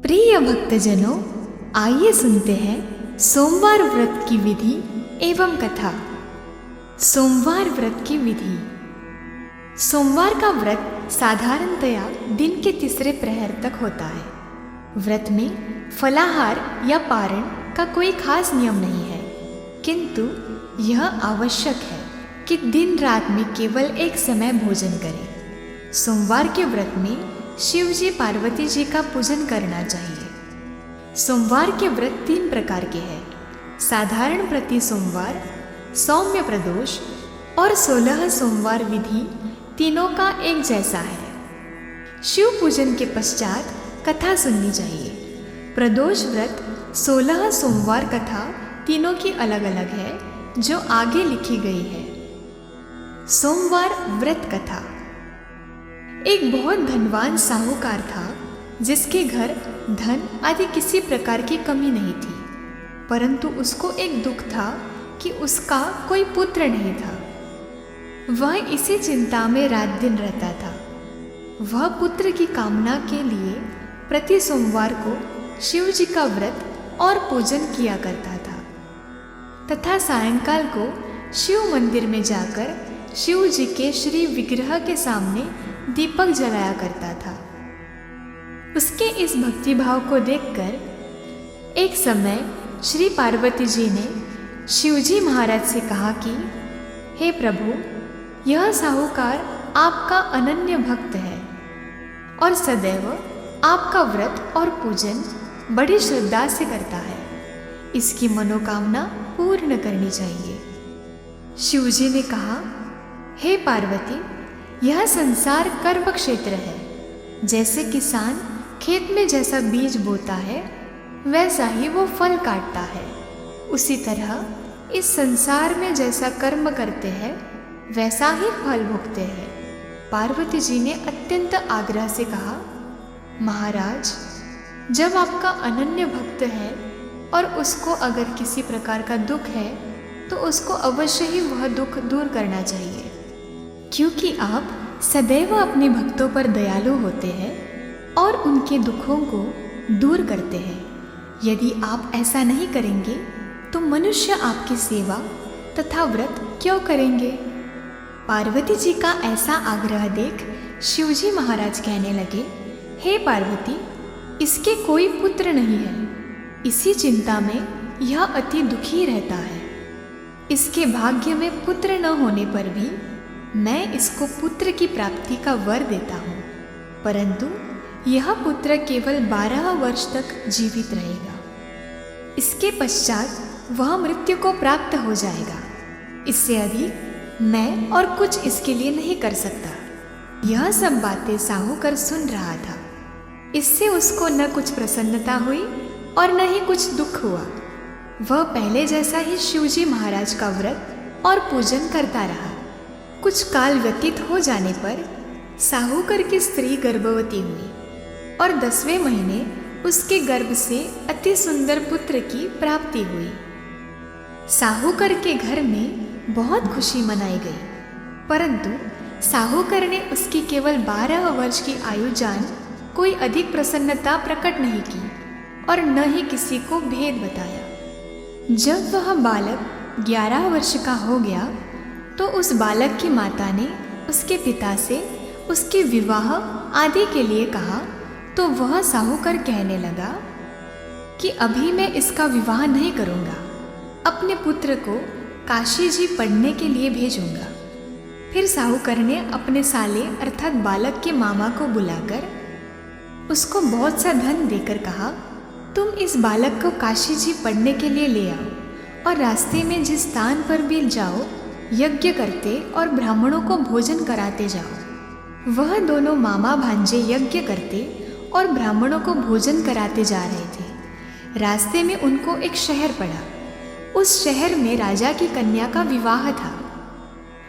प्रिय भक्तजनों, आइए सुनते हैं सोमवार व्रत की विधि एवं कथा। सोमवार व्रत की विधि। सोमवार का व्रत साधारणतया दिन के तीसरे प्रहर तक होता है। व्रत में फलाहार या पारण का कोई खास नियम नहीं है, किंतु यह आवश्यक है कि दिन रात में केवल एक समय भोजन करें। सोमवार के व्रत में शिव जी पार्वती जी का पूजन करना चाहिए। सोमवार के व्रत 3 प्रकार के हैं: साधारण प्रति सोमवार, सौम्य प्रदोष और 16 सोमवार विधि तीनों का एक जैसा है। शिव पूजन के पश्चात कथा सुननी चाहिए। प्रदोष व्रत 16 सोमवार कथा तीनों की अलग अलग है, जो आगे लिखी गई है। सोमवार व्रत कथा। एक बहुत धनवान साहूकार था, जिसके घर धन आदि किसी प्रकार की कमी नहीं थी, परंतु उसको एक दुख था कि उसका कोई पुत्र नहीं था। वह इसी चिंता में रात दिन रहता था। वह पुत्र की कामना के लिए प्रति सोमवार को शिव जी का व्रत और पूजन किया करता था, तथा सायंकाल को शिव मंदिर में जाकर शिव जी के श्री विग्रह के सामने दीपक जलाया करता था। उसके इस भक्तिभाव को देखकर एक समय श्री पार्वती जी ने शिवजी महाराज से कहा कि हे प्रभु, यह साहूकार आपका अनन्य भक्त है और सदैव आपका व्रत और पूजन बड़ी श्रद्धा से करता है। इसकी मनोकामना पूर्ण करनी चाहिए। शिवजी ने कहा, हे पार्वती, यह संसार कर्म क्षेत्र है। जैसे किसान खेत में जैसा बीज बोता है, वैसा ही वो फल काटता है। उसी तरह इस संसार में जैसा कर्म करते हैं, वैसा ही फल भोगते हैं। पार्वती जी ने अत्यंत आग्रह से कहा, महाराज, जब आपका अनन्य भक्त है और उसको अगर किसी प्रकार का दुख है, तो उसको अवश्य ही वह दुख दूर करना चाहिए, क्योंकि आप सदैव अपने भक्तों पर दयालु होते हैं और उनके दुखों को दूर करते हैं। यदि आप ऐसा नहीं करेंगे तो मनुष्य आपकी सेवा तथा व्रत क्यों करेंगे? पार्वती जी का ऐसा आग्रह देख शिवजी महाराज कहने लगे, हे पार्वती, इसके कोई पुत्र नहीं है। इसी चिंता में यह अति दुखी रहता है। इसके भाग्य में पुत्र न होने पर भी मैं इसको पुत्र की प्राप्ति का वर देता हूँ, परंतु यह पुत्र केवल 12 वर्ष तक जीवित रहेगा। इसके पश्चात वह मृत्यु को प्राप्त हो जाएगा। इससे अधिक मैं और कुछ इसके लिए नहीं कर सकता। यह सब बातें साहूकार सुन रहा था। इससे उसको न कुछ प्रसन्नता हुई और न ही कुछ दुख हुआ। वह पहले जैसा ही शिवजी महाराज का व्रत और पूजन करता रहा। कुछ काल व्यतीत हो जाने पर साहूकार की स्त्री गर्भवती हुई और 10वें महीने उसके गर्भ से अति सुंदर पुत्र की प्राप्ति हुई। साहूकार के घर में बहुत खुशी मनाई गई, परंतु साहूकार ने उसकी केवल 12 वर्ष की आयु जान कोई अधिक प्रसन्नता प्रकट नहीं की और न ही किसी को भेद बताया। जब वह बालक 11 वर्ष का हो गया, तो उस बालक की माता ने उसके पिता से उसके विवाह आदि के लिए कहा, तो वह साहूकार कहने लगा कि अभी मैं इसका विवाह नहीं करूँगा, अपने पुत्र को काशी जी पढ़ने के लिए भेजूँगा। फिर साहूकार ने अपने साले अर्थात बालक के मामा को बुलाकर उसको बहुत सा धन देकर कहा, तुम इस बालक को काशी जी पढ़ने के लिए ले आओ और रास्ते में जिस स्थान पर भी जाओ, यज्ञ करते और ब्राह्मणों को भोजन कराते जाओ। वह दोनों मामा भांजे यज्ञ करते और ब्राह्मणों को भोजन कराते जा रहे थे। रास्ते में उनको एक शहर पड़ा। उस शहर में राजा की कन्या का विवाह था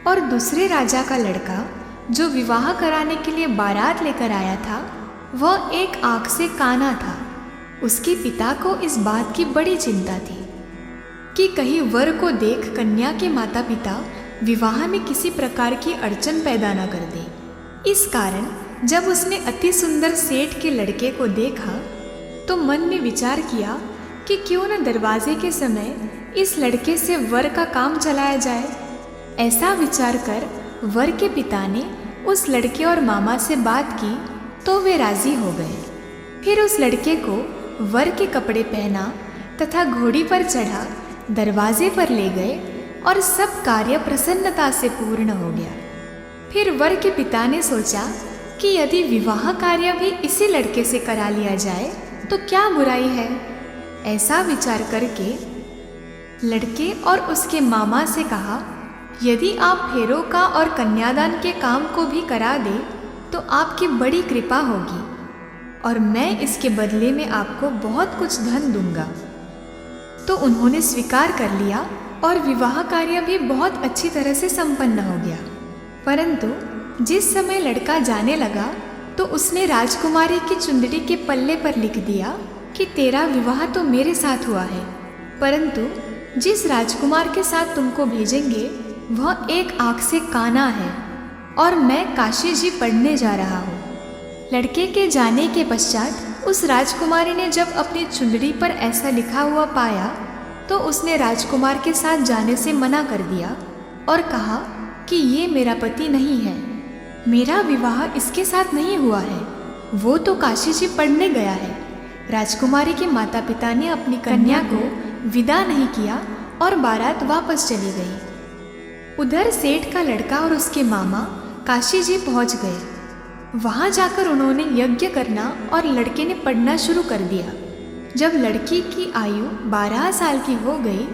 और दूसरे राजा का लड़का, जो विवाह कराने के लिए बारात लेकर आया था, वह एक आंख से काना था। उसके पिता को इस बात की बड़ी चिंता थी कि कहीं वर को देख कन्या के माता पिता विवाह में किसी प्रकार की अड़चन पैदा न कर दे। इस कारण जब उसने अति सुंदर सेठ के लड़के को देखा, तो मन में विचार किया कि क्यों न दरवाजे के समय इस लड़के से वर का काम चलाया जाए। ऐसा विचार कर वर के पिता ने उस लड़के और मामा से बात की तो वे राजी हो गए। फिर उस लड़के को वर के कपड़े पहना तथा घोड़ी पर चढ़ा दरवाजे पर ले गए और सब कार्य प्रसन्नता से पूर्ण हो गया। फिर वर के पिता ने सोचा कि यदि विवाह कार्य भी इसी लड़के से करा लिया जाए तो क्या बुराई है। ऐसा विचार करके लड़के और उसके मामा से कहा, यदि आप फेरों का और कन्यादान के काम को भी करा दे तो आपकी बड़ी कृपा होगी और मैं इसके बदले में आपको बहुत कुछ धन दूंगा। तो उन्होंने स्वीकार कर लिया और विवाह कार्य भी बहुत अच्छी तरह से संपन्न हो गया। परंतु जिस समय लड़का जाने लगा तो उसने राजकुमारी की चुंदड़ी के पल्ले पर लिख दिया कि तेरा विवाह तो मेरे साथ हुआ है, परंतु जिस राजकुमार के साथ तुमको भेजेंगे वह एक आँख से काना है और मैं काशी जी पढ़ने जा रहा हूँ। लड़के के जाने के पश्चात उस राजकुमारी ने जब अपनी चुंदड़ी पर ऐसा लिखा हुआ पाया तो उसने राजकुमार के साथ जाने से मना कर दिया और कहा कि ये मेरा पति नहीं है, मेरा विवाह इसके साथ नहीं हुआ है, वो तो काशी जी पढ़ने गया है। राजकुमारी के माता पिता ने अपनी कन्या को विदा नहीं किया और बारात वापस चली गई। उधर सेठ का लड़का और उसके मामा काशी जी पहुंच गए। वहां जाकर उन्होंने यज्ञ करना और लड़के ने पढ़ना शुरू कर दिया। जब लड़की की आयु 12 साल की हो गई,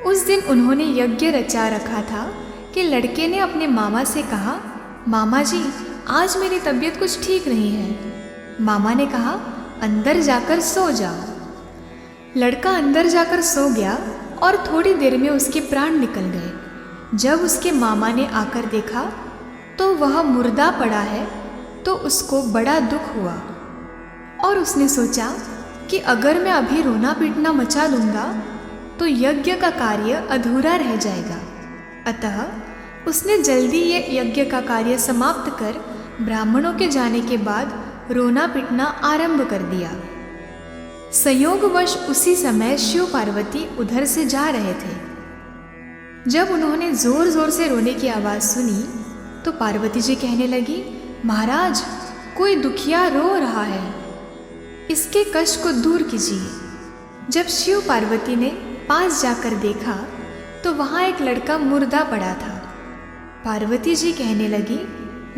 उस दिन उन्होंने यज्ञ रचा रखा था कि लड़के ने अपने मामा से कहा, मामा जी आज मेरी तबीयत कुछ ठीक नहीं है। मामा ने कहा, अंदर जाकर सो जाओ। लड़का अंदर जाकर सो गया और थोड़ी देर में उसके प्राण निकल गए। जब उसके मामा ने आकर देखा तो वह मुर्दा पड़ा है तो उसको बड़ा दुख हुआ और उसने सोचा कि अगर मैं अभी रोना पीटना मचा दूंगा तो यज्ञ का कार्य अधूरा रह जाएगा। अतः उसने जल्दी ये यज्ञ का कार्य समाप्त कर ब्राह्मणों के जाने के बाद रोना पीटना आरंभ कर दिया। संयोगवश उसी समय शिव पार्वती उधर से जा रहे थे। जब उन्होंने जोर जोर से रोने की आवाज़ सुनी तो पार्वती जी कहने लगी, महाराज कोई दुखिया रो रहा है, इसके कष्ट को दूर कीजिए। जब शिव पार्वती ने पास जाकर देखा तो वहाँ एक लड़का मुर्दा पड़ा था। पार्वती जी कहने लगी,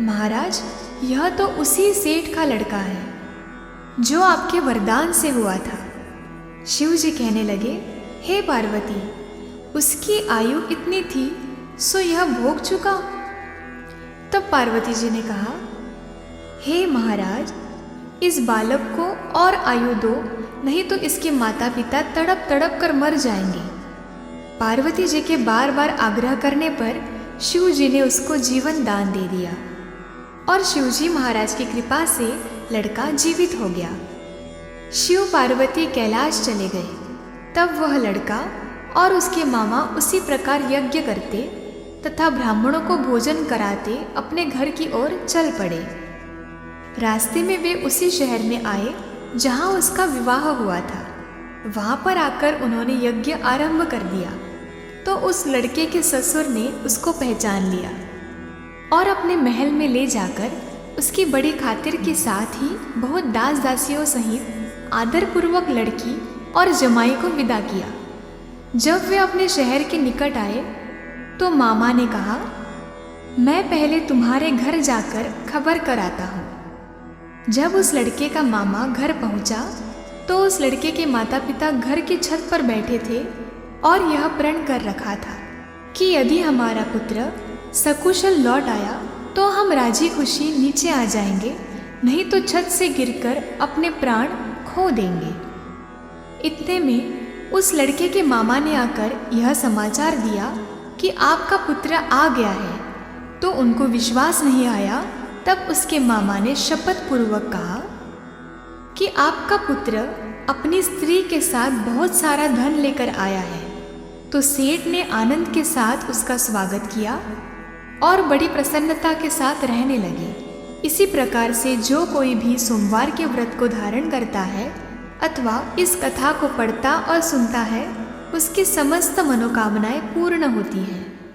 महाराज यह तो उसी सेठ का लड़का है जो आपके वरदान से हुआ था। शिव जी कहने लगे, हे पार्वती, उसकी आयु इतनी थी सो यह भोग चुका। तब पार्वती जी ने कहा, हे महाराज, इस बालक को और आयु दो, नहीं तो इसके माता पिता तड़प तड़प कर मर जाएंगे। पार्वती जी के बार बार आग्रह करने पर शिव जी ने उसको जीवन दान दे दिया और शिव जी महाराज की कृपा से लड़का जीवित हो गया। शिव पार्वती कैलाश चले गए। तब वह लड़का और उसके मामा उसी प्रकार यज्ञ करते तथा ब्राह्मणों को भोजन कराते अपने घर की ओर चल पड़े। रास्ते में वे उसी शहर में आए जहाँ उसका विवाह हुआ था। वहाँ पर आकर उन्होंने यज्ञ आरंभ कर दिया तो उस लड़के के ससुर ने उसको पहचान लिया और अपने महल में ले जाकर उसकी बड़ी खातिर के साथ ही बहुत दास दासियों सहित आदरपूर्वक लड़की और जमाई को विदा किया। जब वे अपने शहर के निकट आए तो मामा ने कहा, मैं पहले तुम्हारे घर जाकर खबर कराता हूँ। जब उस लड़के का मामा घर पहुँचा तो उस लड़के के माता पिता घर की छत पर बैठे थे और यह प्रण कर रखा था कि यदि हमारा पुत्र सकुशल लौट आया तो हम राजी खुशी नीचे आ जाएंगे, नहीं तो छत से गिरकर अपने प्राण खो देंगे। इतने में उस लड़के के मामा ने आकर यह समाचार दिया कि आपका पुत्र आ गया है। तो उनको विश्वास नहीं आया। तब उसके मामा ने शपथ पूर्वक कहा कि आपका पुत्र अपनी स्त्री के साथ बहुत सारा धन लेकर आया है। तो सेठ ने आनंद के साथ उसका स्वागत किया और बड़ी प्रसन्नता के साथ रहने लगे। इसी प्रकार से जो कोई भी सोमवार के व्रत को धारण करता है अथवा इस कथा को पढ़ता और सुनता है उसकी समस्त मनोकामनाएं पूर्ण होती हैं।